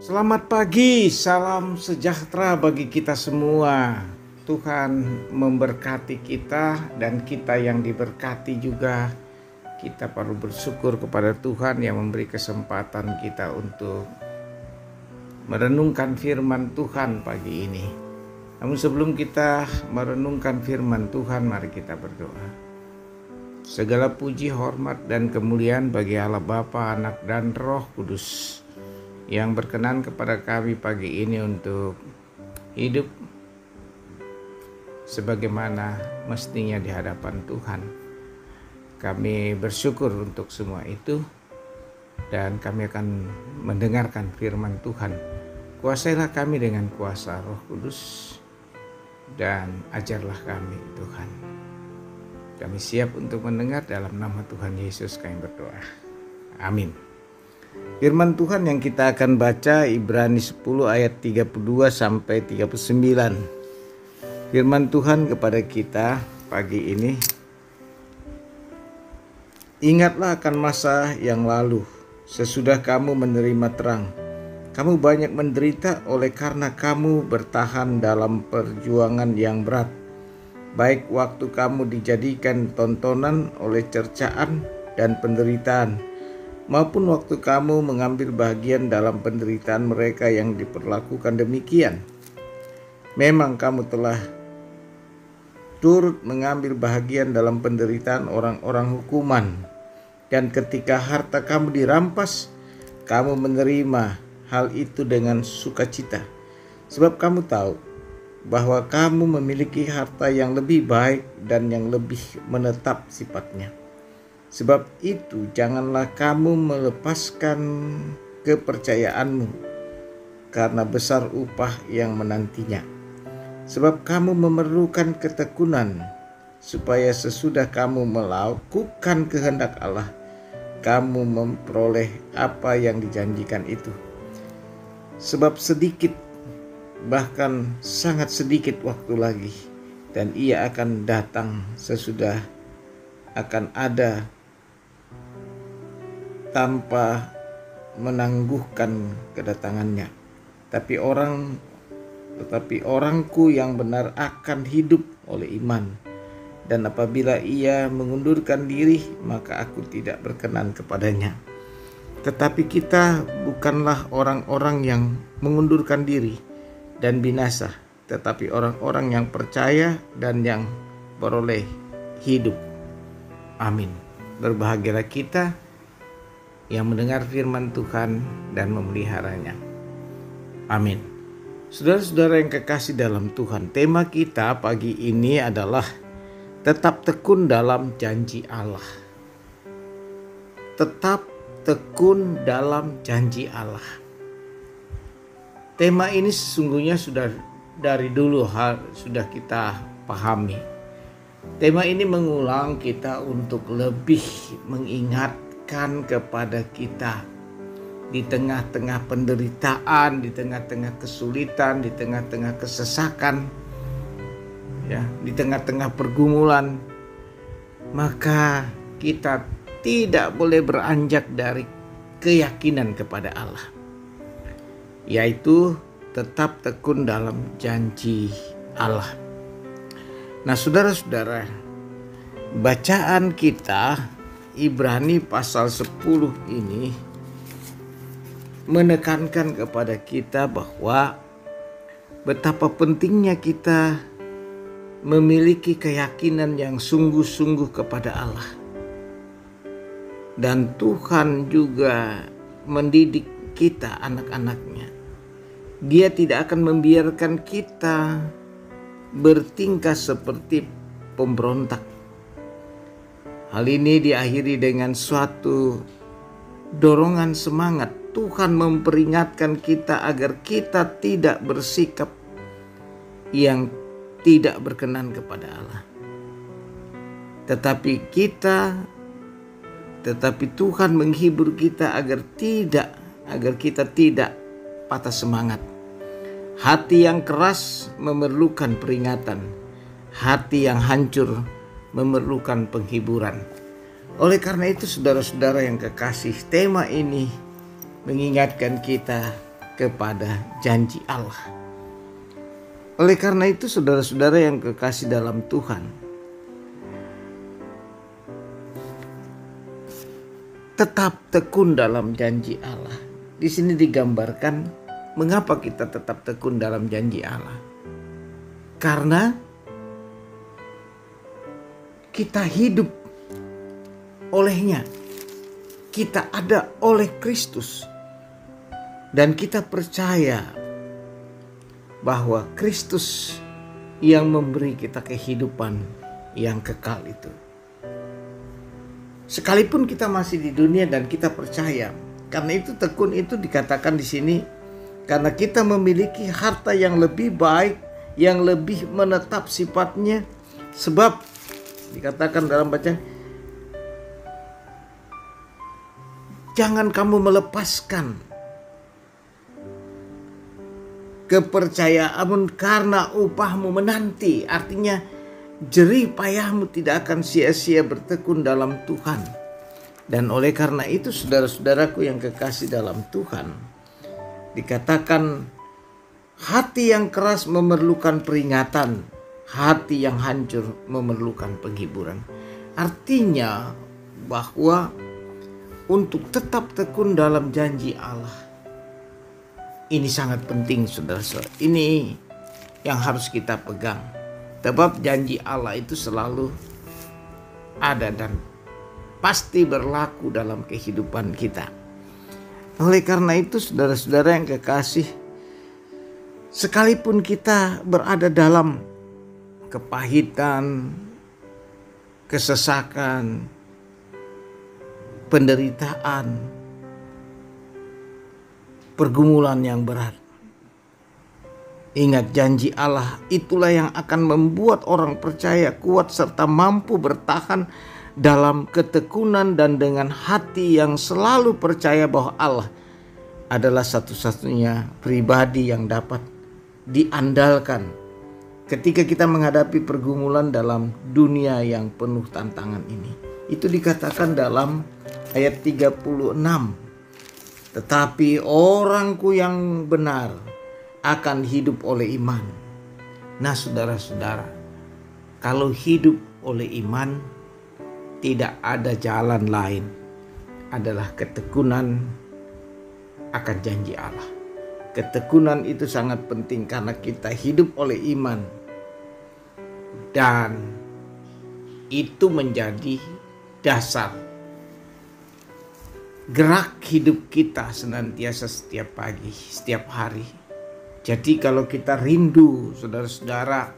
Selamat pagi, salam sejahtera bagi kita semua. Tuhan memberkati kita dan kita yang diberkati juga. Kita perlu bersyukur kepada Tuhan yang memberi kesempatan kita untuk merenungkan firman Tuhan pagi ini. Namun sebelum kita merenungkan firman Tuhan, mari kita berdoa. Segala puji, hormat, dan kemuliaan bagi Allah Bapa, Anak, dan Roh Kudus yang berkenan kepada kami pagi ini untuk hidup sebagaimana mestinya di hadapan Tuhan. Kami bersyukur untuk semua itu dan kami akan mendengarkan firman Tuhan. Kuasailah kami dengan kuasa Roh Kudus dan ajarlah kami, Tuhan. Kami siap untuk mendengar, dalam nama Tuhan Yesus kami berdoa. Amin. Firman Tuhan yang kita akan baca Ibrani 10 ayat 32 sampai 39. Firman Tuhan kepada kita pagi ini. Ingatlah akan masa yang lalu, sesudah kamu menerima terang. Kamu banyak menderita oleh karena kamu bertahan dalam perjuangan yang berat. Baik waktu kamu dijadikan tontonan oleh cercaan dan penderitaan, maupun waktu kamu mengambil bagian dalam penderitaan mereka yang diperlakukan demikian. Memang kamu telah turut mengambil bagian dalam penderitaan orang-orang hukuman, dan ketika harta kamu dirampas, kamu menerima hal itu dengan sukacita, sebab kamu tahu bahwa kamu memiliki harta yang lebih baik dan yang lebih menetap sifatnya. Sebab itu janganlah kamu melepaskan kepercayaanmu, karena besar upah yang menantinya. Sebab kamu memerlukan ketekunan, supaya sesudah kamu melakukan kehendak Allah, kamu memperoleh apa yang dijanjikan itu. Sebab sedikit, bahkan sangat sedikit waktu lagi, dan ia akan datang sesudah akan ada tanpa menangguhkan kedatangannya. Tetapi orangku yang benar akan hidup oleh iman. Dan apabila ia mengundurkan diri, maka aku tidak berkenan kepadanya. Tetapi kita bukanlah orang-orang yang mengundurkan diri dan binasa, tetapi orang-orang yang percaya dan yang beroleh hidup. Amin. Berbahagialah kita yang mendengar firman Tuhan dan memeliharanya. Amin. Saudara-saudara yang kekasih dalam Tuhan, tema kita pagi ini adalah tetap tekun dalam janji Allah. Tetap tekun dalam janji Allah. Tema ini sesungguhnya sudah dari dulu sudah kita pahami. Tema ini mengulang kita untuk lebih mengingatkan kepada kita di tengah-tengah penderitaan, di tengah-tengah kesulitan, di tengah-tengah kesesakan, ya, di tengah-tengah pergumulan, maka kita tidak boleh beranjak dari keyakinan kepada Allah, yaitu tetap tekun dalam janji Allah. Nah, saudara-saudara, bacaan kita Ibrani pasal 10 ini menekankan kepada kita bahwa betapa pentingnya kita memiliki keyakinan yang sungguh-sungguh kepada Allah. Dan Tuhan juga mendidik kita, anak-anaknya. Dia tidak akan membiarkan kita bertingkah seperti pemberontak. Hal ini diakhiri dengan suatu dorongan semangat. Tuhan memperingatkan kita agar kita tidak bersikap yang tidak berkenan kepada Allah. Tetapi Tuhan menghibur kita agar kita tidak patah semangat. Hati yang keras memerlukan peringatan. Hati yang hancur memerlukan penghiburan. Oleh karena itu, saudara-saudara yang kekasih, tema ini mengingatkan kita kepada janji Allah. Oleh karena itu saudara-saudara yang kekasih dalam Tuhan, tetap tekun dalam janji Allah. Di sini digambarkan mengapa kita tetap tekun dalam janji Allah. Karena kita hidup olehnya. Kita ada oleh Kristus. Dan kita percaya bahwa Kristus yang memberi kita kehidupan yang kekal itu. Sekalipun kita masih di dunia dan kita percaya, karena itu tekun itu dikatakan di sini karena kita memiliki harta yang lebih baik, yang lebih menetap sifatnya, sebab dikatakan dalam bacaan, jangan kamu melepaskan kepercayaanmu karena upahmu menanti. Artinya jerih payahmu tidak akan sia-sia bertekun dalam Tuhan. Dan oleh karena itu saudara-saudaraku yang kekasih dalam Tuhan, dikatakan hati yang keras memerlukan peringatan, hati yang hancur memerlukan penghiburan. Artinya bahwa untuk tetap tekun dalam janji Allah, ini sangat penting saudara-saudara. Ini yang harus kita pegang. Sebab janji Allah itu selalu ada dan pasti berlaku dalam kehidupan kita. Oleh karena itu saudara-saudara yang kekasih, sekalipun kita berada dalam kepahitan, kesesakan, penderitaan, pergumulan yang berat, ingat janji Allah itulah yang akan membuat orang percaya kuat serta mampu bertahan dalam ketekunan dan dengan hati yang selalu percaya bahwa Allah adalah satu-satunya pribadi yang dapat diandalkan ketika kita menghadapi pergumulan dalam dunia yang penuh tantangan ini. Itu dikatakan dalam ayat 36. Tetapi orangku yang benar akan hidup oleh iman. Nah saudara-saudara, kalau hidup oleh iman, tidak ada jalan lain adalah ketekunan akan janji Allah. Ketekunan itu sangat penting karena kita hidup oleh iman. Dan itu menjadi dasar gerak hidup kita senantiasa setiap pagi, setiap hari. Jadi kalau kita rindu saudara-saudara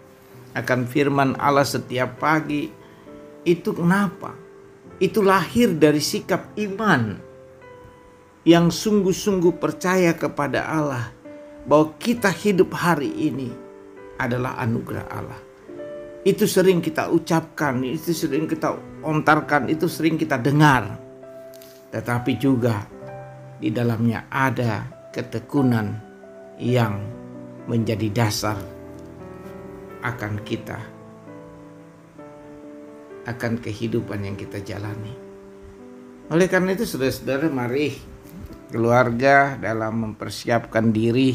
akan firman Allah setiap pagi, itu kenapa? Itu lahir dari sikap iman yang sungguh-sungguh percaya kepada Allah bahwa kita hidup hari ini adalah anugerah Allah. Itu sering kita ucapkan, itu sering kita ontarkan, itu sering kita dengar. Tetapi juga di dalamnya ada ketekunan yang menjadi dasar akan kita, akan kehidupan yang kita jalani. Oleh karena itu saudara-saudara, mari keluarga dalam mempersiapkan diri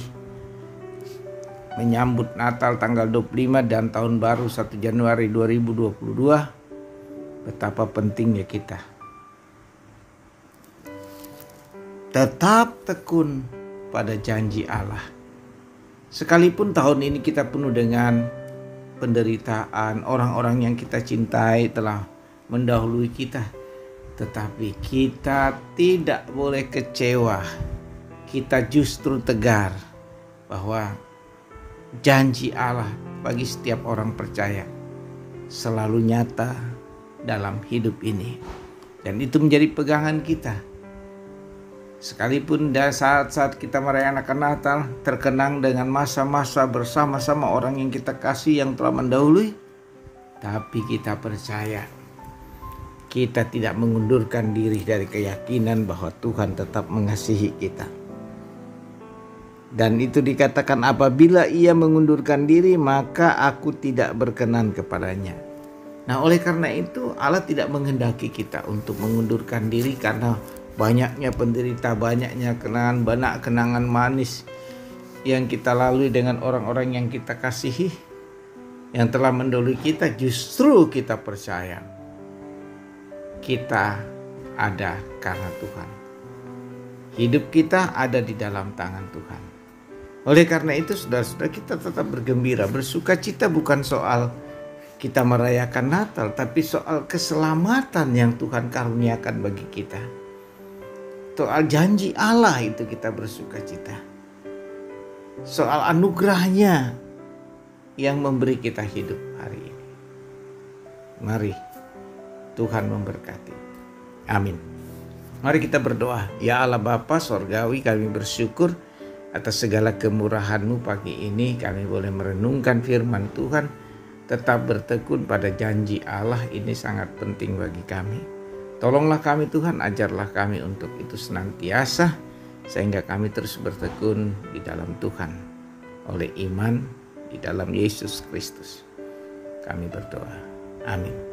menyambut Natal tanggal 25 dan tahun baru 1 Januari 2022, betapa pentingnya kita tetap tekun pada janji Allah. Sekalipun tahun ini kita penuh dengan penderitaan, orang-orang yang kita cintai telah mendahului kita, tetapi kita tidak boleh kecewa. Kita justru tegar bahwa janji Allah bagi setiap orang percaya selalu nyata dalam hidup ini. Dan itu menjadi pegangan kita. Sekalipun saat-saat kita merayakan Natal terkenang dengan masa-masa bersama-sama orang yang kita kasih yang telah mendahului, tapi kita percaya kita tidak mengundurkan diri dari keyakinan bahwa Tuhan tetap mengasihi kita. Dan itu dikatakan apabila ia mengundurkan diri maka aku tidak berkenan kepadanya. Nah oleh karena itu Allah tidak menghendaki kita untuk mengundurkan diri karena banyaknya penderita, banyaknya kenangan manis yang kita lalui dengan orang-orang yang kita kasihi, yang telah mendahului kita. Justru kita percaya kita ada karena Tuhan. Hidup kita ada di dalam tangan Tuhan. Oleh karena itu saudara-saudara, kita tetap bergembira, bersuka cita, bukan soal kita merayakan Natal, tapi soal keselamatan yang Tuhan karuniakan bagi kita. Soal janji Allah itu kita bersuka cita. Soal anugerahnya yang memberi kita hidup hari ini. Mari Tuhan memberkati. Amin. Mari kita berdoa. Ya Allah Bapa Sorgawi, kami bersyukur atas segala kemurahan-Mu pagi ini. Kami boleh merenungkan firman Tuhan, tetap bertekun pada janji Allah. Ini sangat penting bagi kami. Tolonglah kami Tuhan, ajarlah kami untuk itu senantiasa, sehingga kami terus bertekun di dalam Tuhan oleh iman di dalam Yesus Kristus. Kami berdoa. Amin.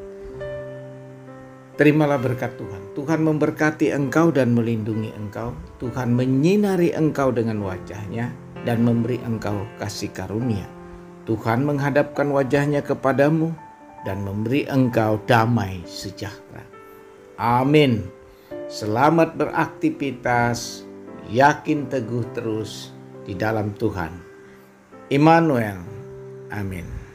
Terimalah berkat Tuhan. Tuhan memberkati engkau dan melindungi engkau. Tuhan menyinari engkau dengan wajah-Nya dan memberi engkau kasih karunia. Tuhan menghadapkan wajah-Nya kepadamu dan memberi engkau damai sejahtera. Amin. Selamat beraktivitas, yakin teguh terus di dalam Tuhan. Immanuel. Amin.